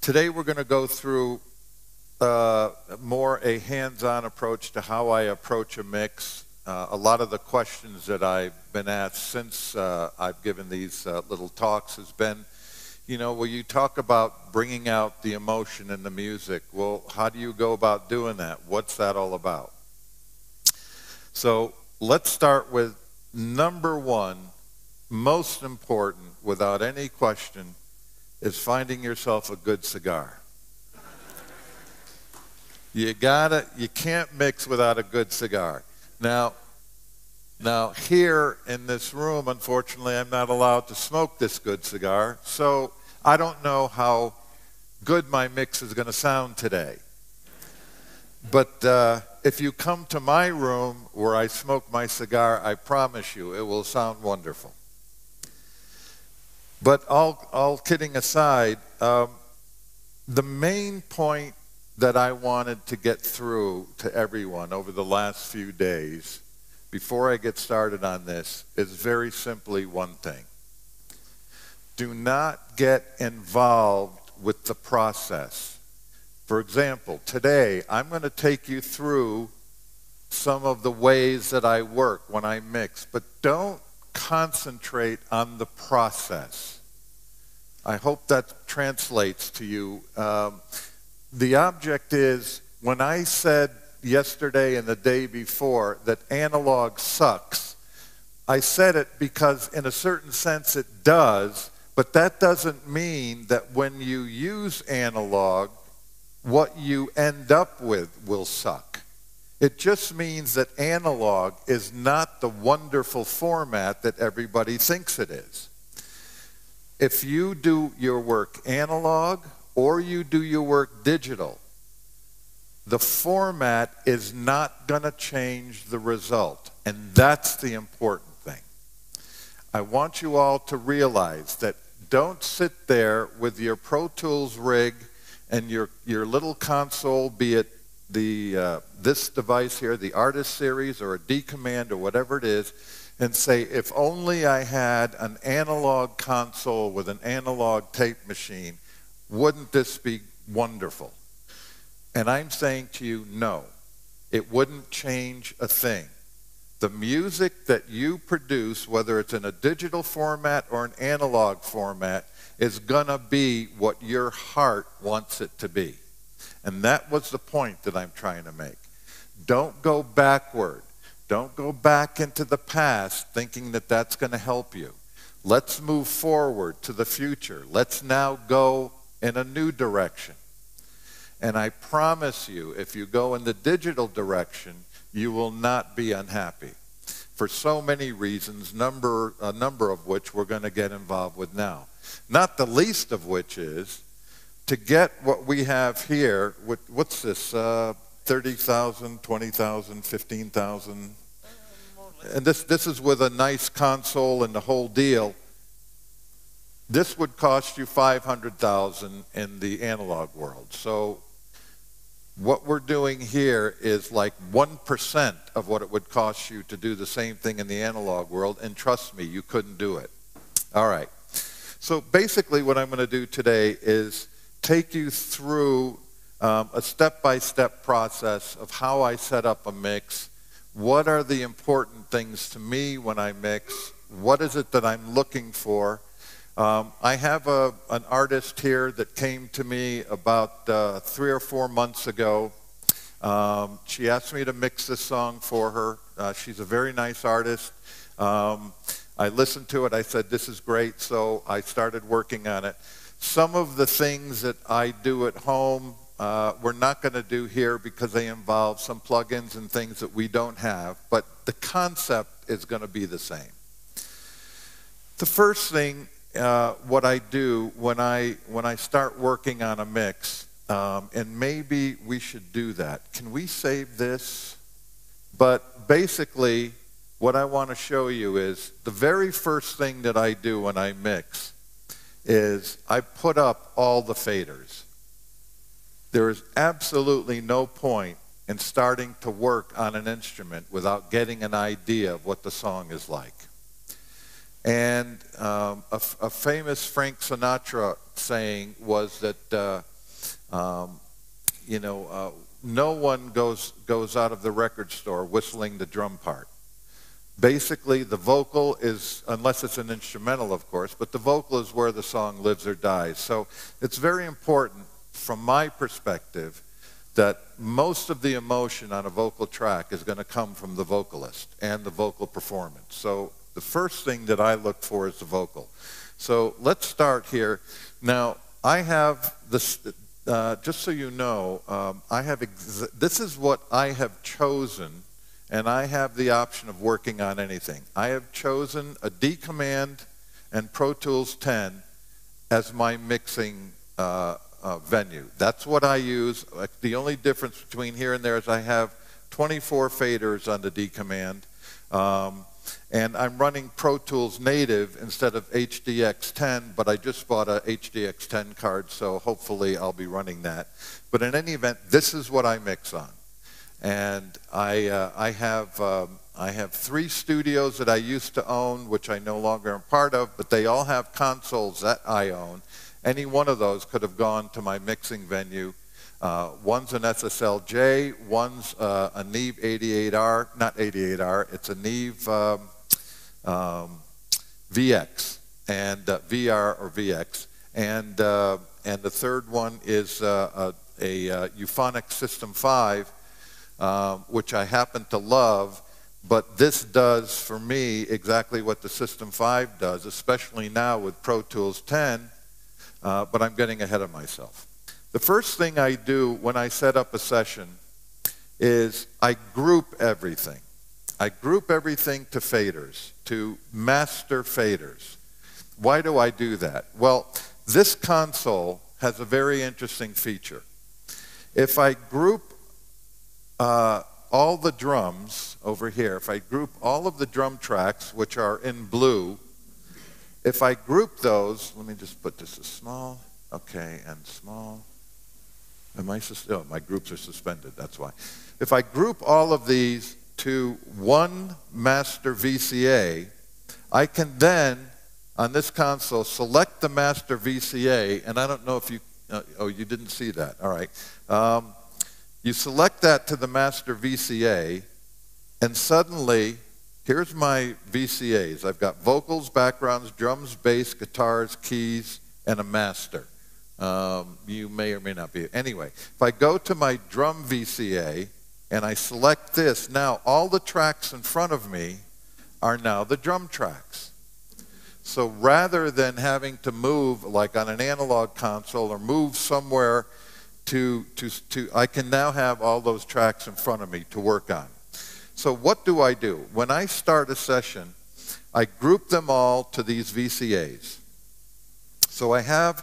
Today we're going to go through more a hands-on approach to how I approach a mix. A lot of the questions that I've been asked since I've given these little talks has been, will you talk about bringing out the emotion in the music? Well, how do you go about doing that? What's that all about? So let's start with number one, most important, without any question, is finding yourself a good cigar. You can't mix without a good cigar. Now here in this room, unfortunately, I'm not allowed to smoke this good cigar, so I don't know how good my mix is going to sound today. But if you come to my room where I smoke my cigar, I promise you it will sound wonderful. But all kidding aside, the main point that I wanted to get through to everyone over the last few days, before I get started on this, is very simply one thing. Do not get involved with the process. For example, today I'm going to take you through some of the ways that I work when I mix, but don't concentrate on the process. I hope that translates to you. The object is, when I said yesterday and the day before that analog sucks, I said it because in a certain sense it does, but that doesn't mean that when you use analog, what you end up with will suck. It just means that analog is not the wonderful format that everybody thinks it is. If you do your work analog or you do your work digital, the format is not going to change the result, and that's the important thing. I want you all to realize that don't sit there with your Pro Tools rig and your little console, be it this device here, the Artist Series or a D-Command or whatever it is, and say, if only I had an analog console with an analog tape machine, wouldn't this be wonderful? And I'm saying to you, no, it wouldn't change a thing. The music that you produce, whether it's in a digital format or an analog format, is going to be what your heart wants it to be. And that was the point that I'm trying to make. Don't go backward. Don't go back into the past thinking that that's going to help you. Let's move forward to the future. Let's now go in a new direction. And I promise you, if you go in the digital direction, you will not be unhappy. For so many reasons, a number of which we're going to get involved with now. Not the least of which is to get what we have here. What's this? 30,000, 20,000, 15,000. And this is with a nice console and the whole deal. This would cost you $500,000 in the analog world. So what we're doing here is like 1% of what it would cost you to do the same thing in the analog world. And trust me, you couldn't do it. All right. So basically what I'm going to do today is take you through a step-by-step process of how I set up a mix. What are the important things to me when I mix? What is it that I'm looking for? I have an artist here that came to me about 3 or 4 months ago. She asked me to mix this song for her. She's a very nice artist. I listened to it. I said, this is great. So I started working on it. Some of the things that I do at home, we're not going to do here because they involve some plugins and things that we don't have. But the concept is going to be the same. The first thing, what I do when I start working on a mix, and maybe we should do that. Can we save this? But basically, what I want to show you is the very first thing that I do when I mix is I put up all the faders. There is absolutely no point in starting to work on an instrument without getting an idea of what the song is like. And a famous Frank Sinatra saying was that You know, no one goes out of the record store whistling the drum part. Basically, the vocal is, unless it's an instrumental, of course, but the vocal is where the song lives or dies. So it's very important, from my perspective, that most of the emotion on a vocal track is going to come from the vocalist and the vocal performance. So the first thing that I look for is the vocal. So let's start here. Now, I have this, just so you know, this is what I have chosen, and I have the option of working on anything. I have chosen a D Command and Pro Tools 10 as my mixing venue. That's what I use. The only difference between here and there is I have 24 faders on the D Command, and I'm running Pro Tools native instead of HDX10, but I just bought a HDX10 card, so hopefully I'll be running that. But in any event, this is what I mix on. And I have 3 studios that I used to own, which I no longer am part of, but they all have consoles that I own. Any one of those could have gone to my mixing venue. One's an SSLJ, one's a Neve 88R, not 88R, it's a Neve VX, and VR or VX. And the third one is a Euphonic System 5, which I happen to love, but this does for me exactly what the System 5 does, especially now with Pro Tools 10, but I'm getting ahead of myself. The first thing I do when I set up a session is I group everything. I group everything to faders, to master faders. Why do I do that? Well, this console has a very interesting feature. If I group all the drums over here, if I group all of the drum tracks, which are in blue, if I group those, let me just put this as small, okay, and small. Oh, my groups are suspended, that's why. If I group all of these to one master VCA, I can then, on this console, select the master VCA, and I don't know if you, oh, you didn't see that, all right. You select that to the master VCA, and suddenly, here's my VCAs. I've got vocals, backgrounds, drums, bass, guitars, keys, and a master. You may or may not be. Anyway, if I go to my drum VCA and I select this, now all the tracks in front of me are now the drum tracks. So rather than having to move like on an analog console or move somewhere I can now have all those tracks in front of me to work on. So what do I do? When I start a session, I group them all to these VCAs. So I have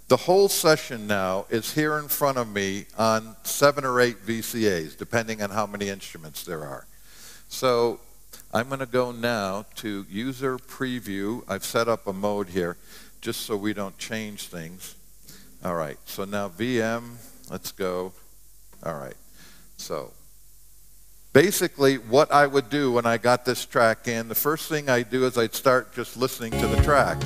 the whole session now is here in front of me on 7 or 8 VCAs, depending on how many instruments there are. So I'm going to go now to User Preview. I've set up a mode here just so we don't change things. All right, so now VM, let's go. All right, so basically what I would do when I got this track in, the first thing I do is I'd start just listening to the track.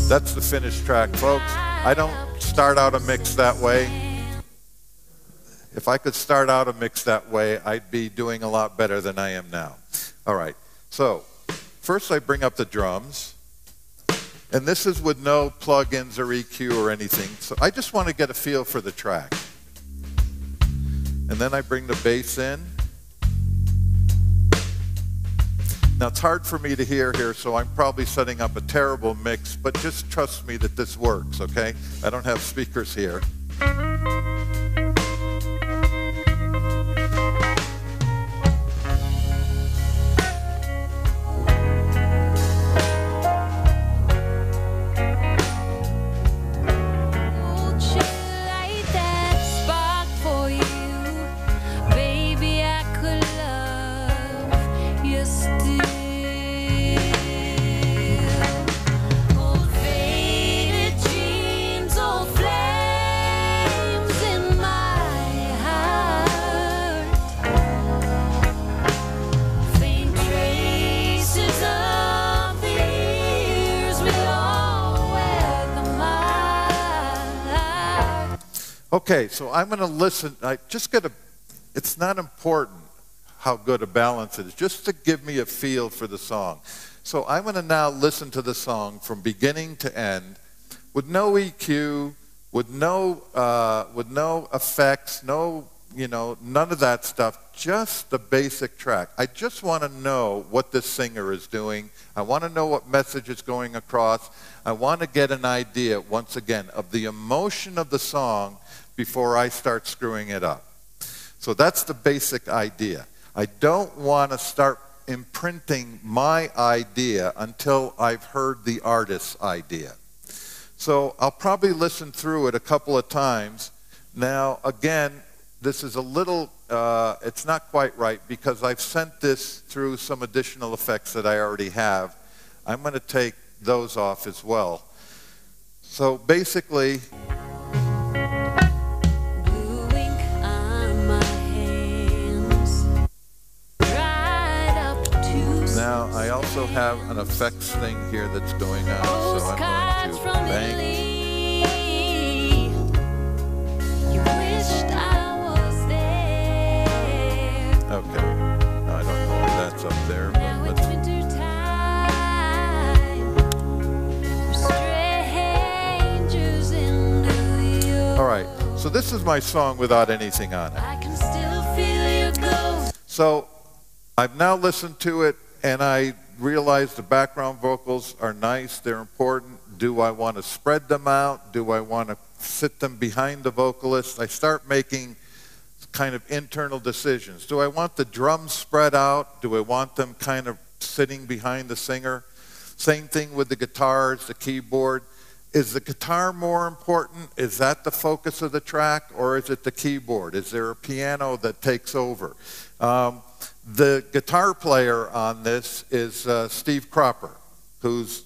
That's the finished track, folks. I don't start out a mix that way. If I could start out a mix that way, I'd be doing a lot better than I am now. All right, so first I bring up the drums. And this is with no plugins or EQ or anything. So I just want to get a feel for the track. And then I bring the bass in. Now it's hard for me to hear here, so I'm probably setting up a terrible mix, but just trust me that this works, okay? I don't have speakers here. Okay, so I'm going to listen. It's not important how good a balance it is, just to give me a feel for the song. So I'm going to now listen to the song from beginning to end with no EQ, with no effects, none of that stuff, just the basic track. I just want to know what this singer is doing. I want to know what message is going across. I want to get an idea, once again, of the emotion of the song before I start screwing it up. So that's the basic idea. I don't want to start imprinting my idea until I've heard the artist's idea. So I'll probably listen through it a couple of times. Now, again, this is a little, it's not quite right because I've sent this through some additional effects that I already have. I'm going to take those off as well. So basically, now I also have an effects thing here that's going on, so I'm going to bank. Okay, I don't know why that's up there, but all right, so this is my song without anything on it. So I've now listened to it, and I realize the background vocals are nice, they're important. Do I want to spread them out? Do I want to sit them behind the vocalist? I start making kind of internal decisions. Do I want the drums spread out? Do I want them kind of sitting behind the singer? Same thing with the guitars, the keyboard. Is the guitar more important? Is that the focus of the track, or is it the keyboard? Is there a piano that takes over? The guitar player on this is Steve Cropper, who's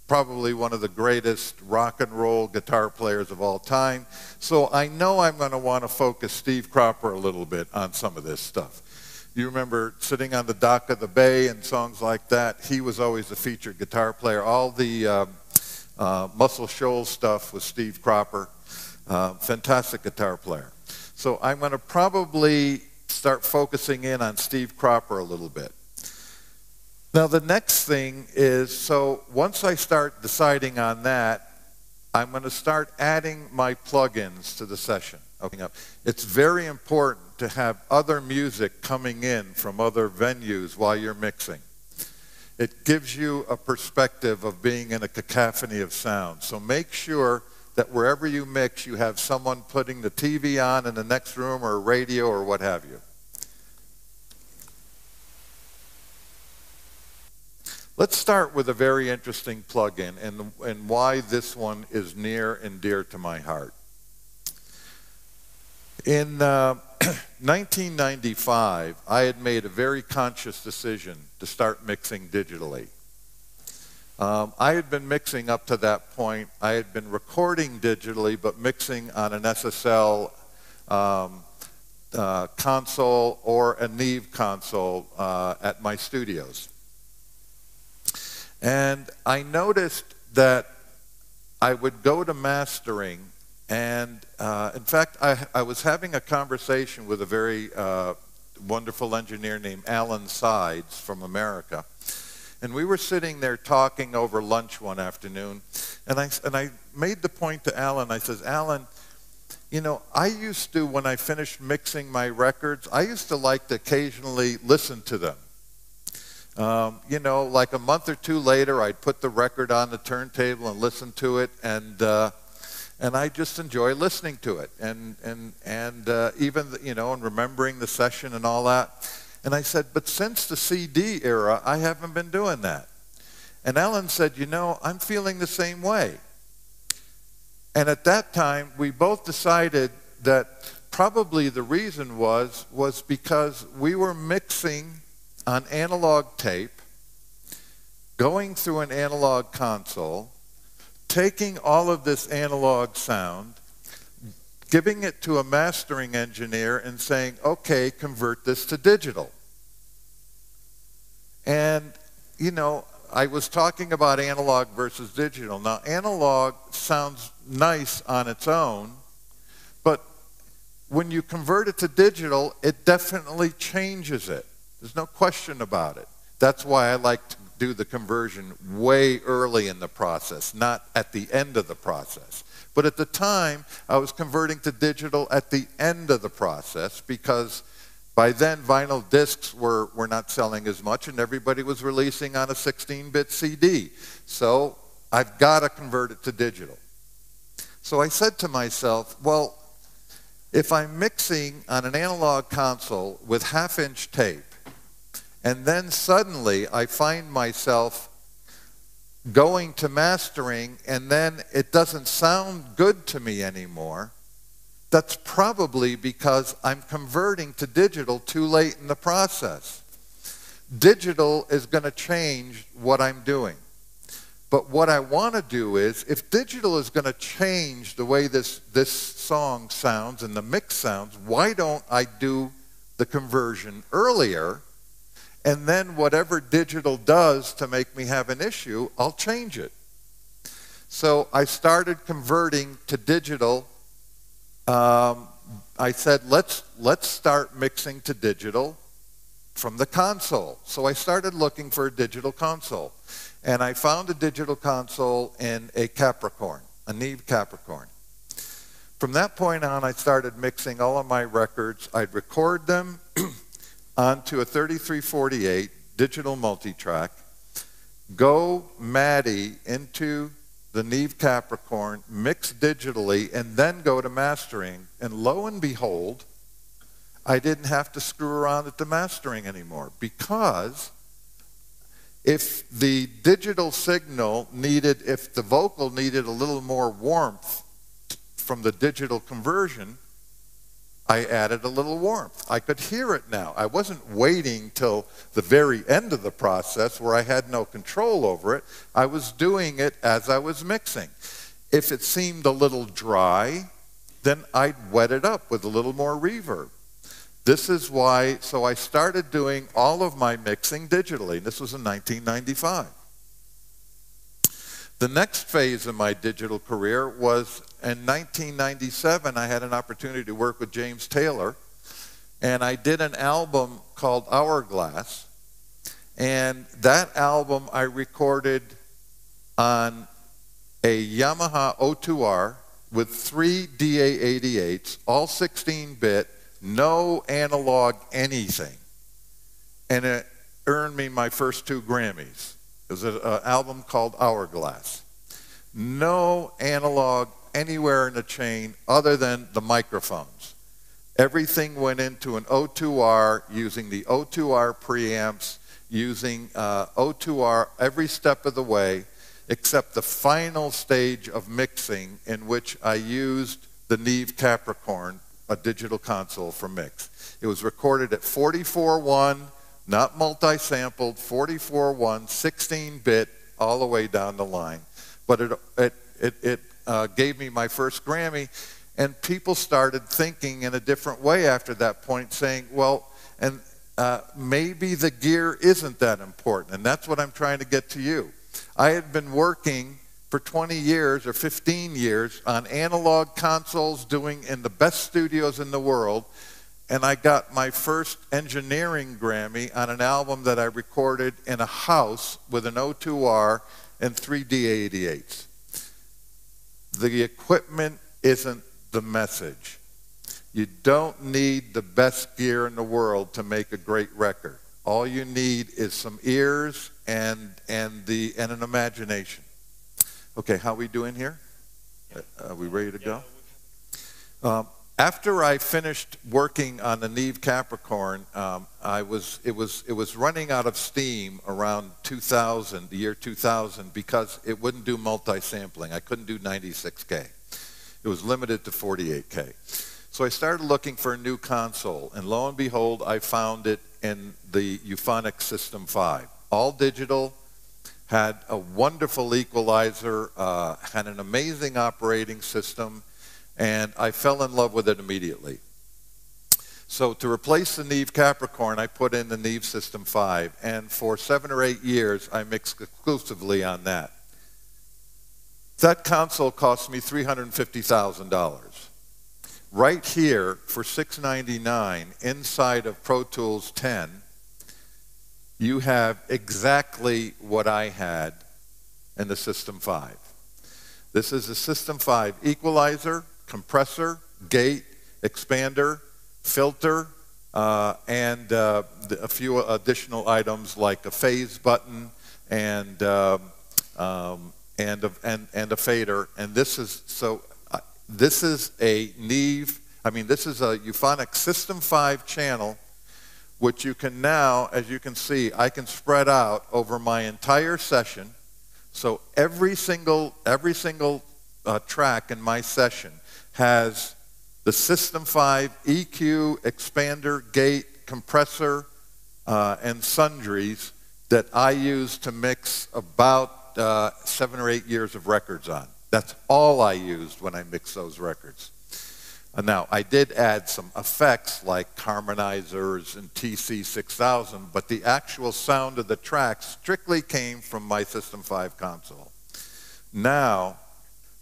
probably one of the greatest rock and roll guitar players of all time. So I know I'm going to want to focus Steve Cropper a little bit on some of this stuff. You remember Sitting on the Dock of the Bay and songs like that? He was always the featured guitar player. All the Muscle Shoals stuff was Steve Cropper. Fantastic guitar player. So I'm going to probably start focusing in on Steve Cropper a little bit. Now the next thing is, so once I start deciding on that, I'm going to start adding my plugins to the session. Okay. It's very important to have other music coming in from other venues while you're mixing. It gives you a perspective of being in a cacophony of sound. So make sure that wherever you mix, you have someone putting the TV on in the next room, or radio, or what have you. Let's start with a very interesting plugin and why this one is near and dear to my heart. In 1995, I had made a very conscious decision to start mixing digitally. I had been mixing up to that point. I had been recording digitally, but mixing on an SSL console or a Neve console at my studios. And I noticed that I would go to mastering, and in fact, I was having a conversation with a very wonderful engineer named Alan Sides from America. And we were sitting there talking over lunch one afternoon, and I made the point to Alan. I says, Alan, you know, I used to, when I finished mixing my records, I used to like to occasionally listen to them. You know, like a month or two later, I'd put the record on the turntable and listen to it, and I just enjoy listening to it, and even, you know, and remembering the session and all that. And I said, but since the CD era, I haven't been doing that. And Alan said, you know, I'm feeling the same way. And at that time, we both decided that probably the reason was because we were mixing on analog tape, going through an analog console, taking all of this analog sound, giving it to a mastering engineer and saying, okay, convert this to digital. And, you know, I was talking about analog versus digital. Now, analog sounds nice on its own, but when you convert it to digital, it definitely changes it. There's no question about it. That's why I like to do the conversion way early in the process, not at the end of the process. But at the time, I was converting to digital at the end of the process because by then vinyl discs were not selling as much and everybody was releasing on a 16-bit CD. So I've got to convert it to digital. So I said to myself, well, if I'm mixing on an analog console with half-inch tape, and then suddenly I find myself going to mastering and then it doesn't sound good to me anymore, that's probably because I'm converting to digital too late in the process. Digital is going to change what I'm doing. But what I want to do is, if digital is going to change the way this song sounds and the mix sounds, why don't I do the conversion earlier? And then whatever digital does to make me have an issue, I'll change it. So I started converting to digital. I said, let's start mixing to digital from the console. So I started looking for a digital console. And I found a digital console in a Capricorn, a Neve Capricorn. From that point on, I started mixing all of my records. I'd record them onto a 3348 digital multitrack, go MADI into the Neve Capricorn, mix digitally, and then go to mastering. And lo and behold, I didn't have to screw around at the mastering anymore, because if the digital signal needed, if the vocal needed a little more warmth from the digital conversion, I added a little warmth. I could hear it now. I wasn't waiting till the very end of the process where I had no control over it. I was doing it as I was mixing. If it seemed a little dry, then I'd wet it up with a little more reverb. This is why, so I started doing all of my mixing digitally. This was in 1995. The next phase of my digital career was in 1997. I had an opportunity to work with James Taylor, and I did an album called Hourglass. And that album I recorded on a Yamaha O2R with 3 DA88s, all 16-bit, no analog anything. And it earned me my first 2 Grammys. It was an album called Hourglass. No analog anywhere in the chain other than the microphones. Everything went into an O2R using the O2R preamps, using O2R every step of the way, except the final stage of mixing in which I used the Neve Capricorn, a digital console for mix. It was recorded at 44.1, not multi-sampled, 44.1, 16-bit, all the way down the line. But it gave me my first Grammy, and people started thinking in a different way after that point, saying, well, and maybe the gear isn't that important, and that's what I'm trying to get to you. I had been working for 20 years or 15 years on analog consoles, doing in the best studios in the world, and I got my first engineering Grammy on an album that I recorded in a house with an O2R and 3 DA88s. The equipment isn't the message. You don't need the best gear in the world to make a great record. All you need is some ears and an imagination. Okay, how are we doing here? Are we ready to go? After I finished working on the Neve Capricorn, it was running out of steam around 2000, the year 2000, because it wouldn't do multi-sampling. I couldn't do 96K. It was limited to 48K. So I started looking for a new console, and lo and behold, I found it in the Euphonics System 5. All digital, had a wonderful equalizer, had an amazing operating system, and I fell in love with it immediately. So to replace the Neve Capricorn, I put in the Neve System 5, and for 7 or 8 years, I mixed exclusively on that. That console cost me $350,000. right here for $699 inside of Pro Tools 10, you have exactly what I had in the System 5. This is a System 5 equalizer, compressor, gate, expander, filter, and a few additional items like a phase button and a fader. And this is a Neve. I mean, this is a euphonic System 5 channel, which you can now, as you can see, I can spread out over my entire session. So every single track in my session has the System 5 EQ, expander, gate, compressor, and sundries that I use to mix about 7 or 8 years of records on. That's all I used when I mixed those records. Now, I did add some effects like harmonizers and TC6000, but the actual sound of the track strictly came from my System 5 console. Now,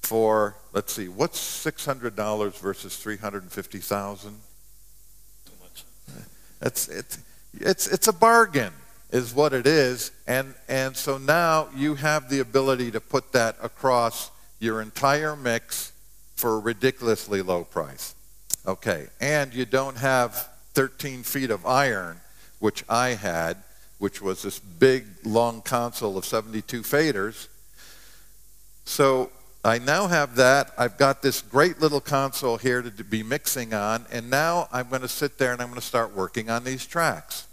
for, let's see, what's $600 versus $350,000? Too much. It's a bargain, is what it is, and so now you have the ability to put that across your entire mix for a ridiculously low price. Okay, and you don't have 13 feet of iron, which I had, which was this big, long console of 72 faders. So I now have that. I've got this great little console here to be mixing on, and now I'm going to sit there and I'm going to start working on these tracks.